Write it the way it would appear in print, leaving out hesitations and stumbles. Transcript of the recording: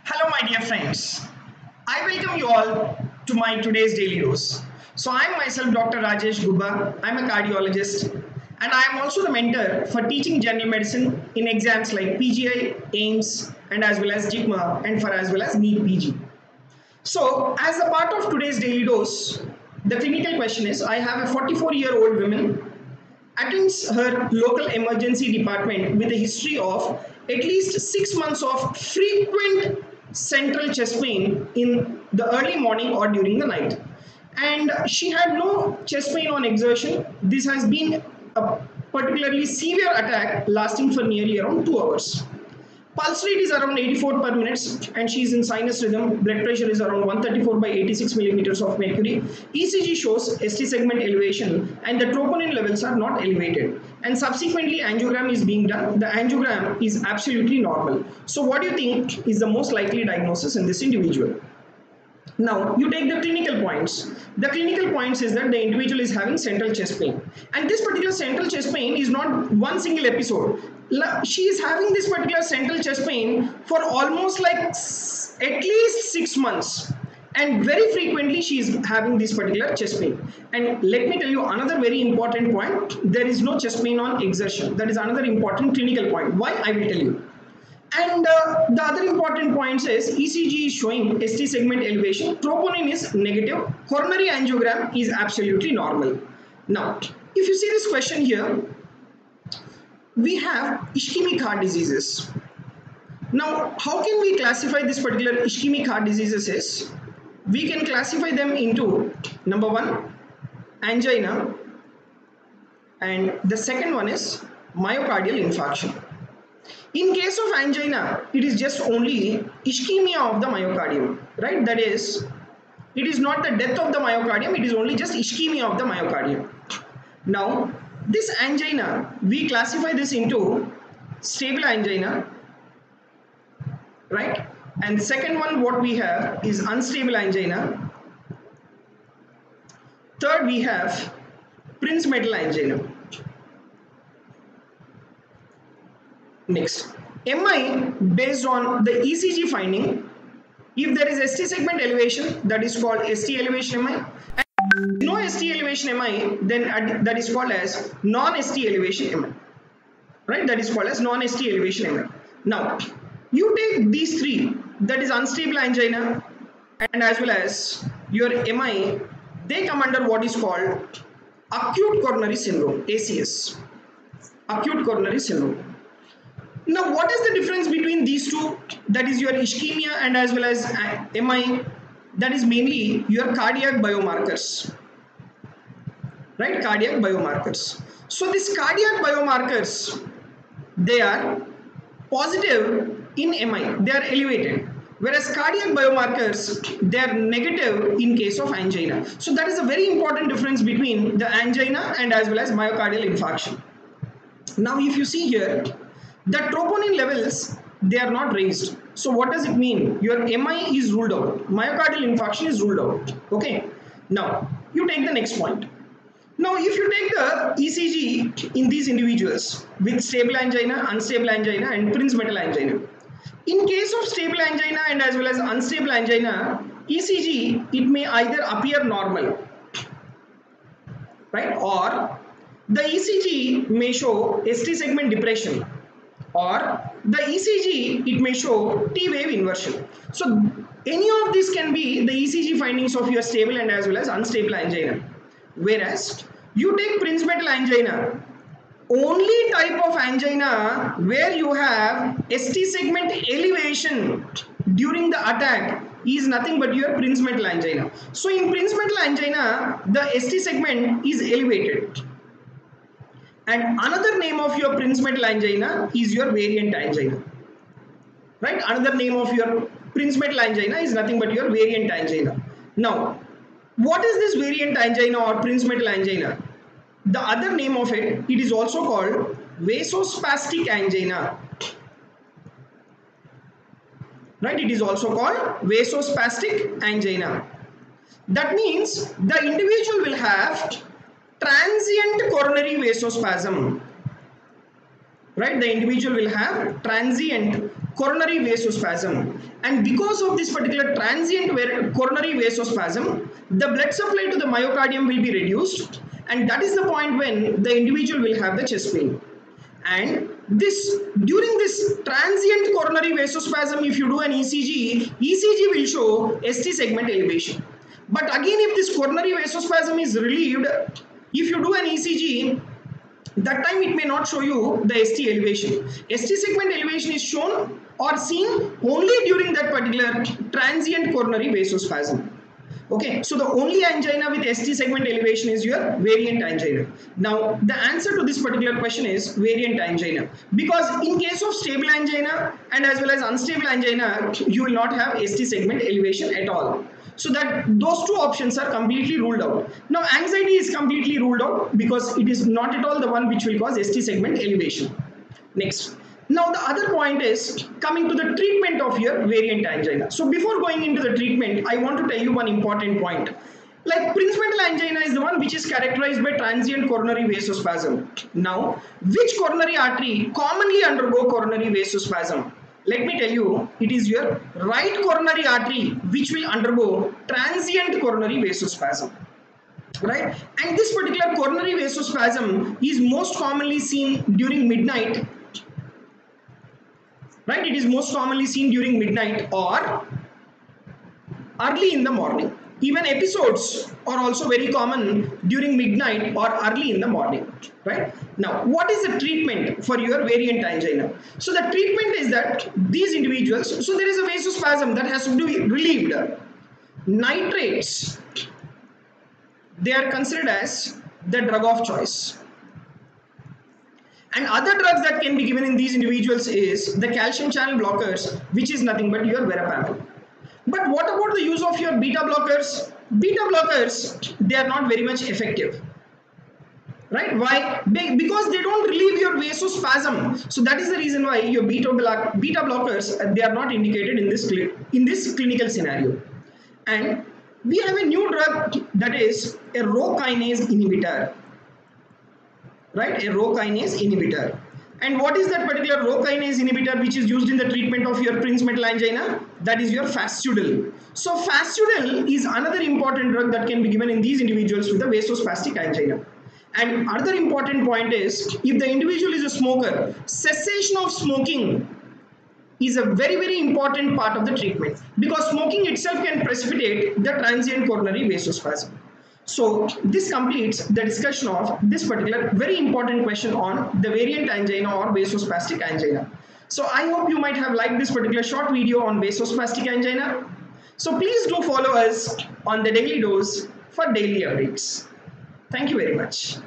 Hello, my dear friends. I welcome you all to my today's daily dose. So, I am myself Dr. Rajesh Gubba. I am a cardiologist and I am also the mentor for teaching general medicine in exams like PGI, AIMS, and as well as JICMA and for as well as NEET PG. So, as a part of today's daily dose, the clinical question is I have a 44-year-old woman attends her local emergency department with a history of at least 6 months of frequent central chest pain in the early morning or during the night. And she had no chest pain on exertion. This has been a particularly severe attack lasting for nearly around 2 hours. Pulse rate is around 84 per minute and she is in sinus rhythm. Blood pressure is around 134 by 86 millimeters of mercury. ECG shows ST segment elevation and the troponin levels are not elevated. And subsequently angiogram is being done. The angiogram is absolutely normal. So what do you think is the most likely diagnosis in this individual? Now, you take the clinical points. The clinical points is that the individual is having central chest pain. And this particular central chest pain is not one single episode. She is having this particular central chest pain for almost like at least 6 months. And very frequently she is having this particular chest pain. And let me tell you another very important point. There is no chest pain on exertion. That is another important clinical point. Why? I will tell you. And the other important points is ECG is showing ST segment elevation, troponin is negative, coronary angiogram is absolutely normal. Now, if you see this question here, we have ischemic heart diseases. Now, how can we classify this particular ischemic heart diseases is, we can classify them into number one, angina, and the second one is myocardial infarction. In case of angina, it is just only ischemia of the myocardium, right? That is, it is not the death of the myocardium, it is only just ischemia of the myocardium. Now, this angina, we classify this into stable angina, right? And second one what we have is unstable angina. Third we have Prinzmetal angina. Next, MI based on the ECG finding, if there is ST segment elevation, that is called ST elevation MI, and no ST elevation MI, then that is called as non-ST elevation MI, right? That is called as non-ST elevation MI. Now, you take these three, that is unstable angina and as well as your MI, they come under what is called acute coronary syndrome, ACS, acute coronary syndrome. Now, what is the difference between these two? That is your ischemia and as well as MI. That is mainly your cardiac biomarkers, right? Cardiac biomarkers. So, these cardiac biomarkers, they are positive in MI. They are elevated. Whereas cardiac biomarkers, they are negative in case of angina. So, that is a very important difference between the angina and as well as myocardial infarction. Now, if you see here, the troponin levels, they are not raised. So what does it mean? Your MI is ruled out. Myocardial infarction is ruled out. Okay. Now, you take the next point. Now, if you take the ECG in these individuals with stable angina, unstable angina and Prinzmetal angina. In case of stable angina and as well as unstable angina, ECG, it may either appear normal, right? Or the ECG may show ST segment depression. Or the ECG, it may show T-wave inversion. So any of these can be the ECG findings of your stable and as well as unstable angina. Whereas you take Prinzmetal angina, only type of angina where you have ST segment elevation during the attack is nothing but your Prinzmetal angina. So in Prinzmetal angina, the ST segment is elevated. And another name of your Prinzmetal angina is your variant angina, right? Another name of your Prinzmetal angina is nothing but your variant angina. Now, what is this variant angina or Prinzmetal angina? The other name of it, it is also called vasospastic angina, right? It is also called vasospastic angina. That means the individual will have transient coronary vasospasm, right? The individual will have transient coronary vasospasm, and because of this particular transient coronary vasospasm, the blood supply to the myocardium will be reduced, and that is the point when the individual will have the chest pain. And during this transient coronary vasospasm, if you do an ECG will show ST segment elevation. But again, if this coronary vasospasm is relieved, if you do an ECG, that time it may not show you the ST elevation. ST segment elevation is shown or seen only during that particular transient coronary vasospasm. Okay, so the only angina with ST segment elevation is your variant angina. Now, the answer to this particular question is variant angina, because in case of stable angina and as well as unstable angina, you will not have ST segment elevation at all. So that those two options are completely ruled out. Now, anxiety is completely ruled out because it is not at all the one which will cause ST segment elevation. Next. Now, the other point is coming to the treatment of your variant angina. So before going into the treatment, I want to tell you one important point. Like Prinzmetal angina is the one which is characterized by transient coronary vasospasm. Now, which coronary artery commonly undergo coronary vasospasm? Let me tell you, it is your right coronary artery which will undergo transient coronary vasospasm. Right? And this particular coronary vasospasm is most commonly seen during midnight. Right? It is most commonly seen during midnight or early in the morning. Even episodes are also very common during midnight or early in the morning. Right? Now, what is the treatment for your variant angina? So the treatment is that these individuals, so there is a vasospasm that has to be relieved. Nitrates, they are considered as the drug of choice. And other drugs that can be given in these individuals is the calcium channel blockers, which is nothing but your verapamil. But what about the use of your beta blockers? Beta blockers, they are not very much effective. Right? Why? Because they don't relieve your vasospasm. So that is the reason why your beta blockers, they are not indicated in this clinical scenario. And we have a new drug that is a Rho kinase inhibitor. Right, a Rho kinase inhibitor. And what is that particular Rho kinase inhibitor which is used in the treatment of your Prinzmetal angina? That is your Fasudil. So Fasudil is another important drug that can be given in these individuals with the vasospastic angina. And another important point is, if the individual is a smoker, cessation of smoking is a very, very important part of the treatment, because smoking itself can precipitate the transient coronary vasospasm. So this completes the discussion of this particular very important question on the variant angina or vasospastic angina. So I hope you might have liked this particular short video on vasospastic angina. So please do follow us on the Daily Dose for daily updates. Thank you very much.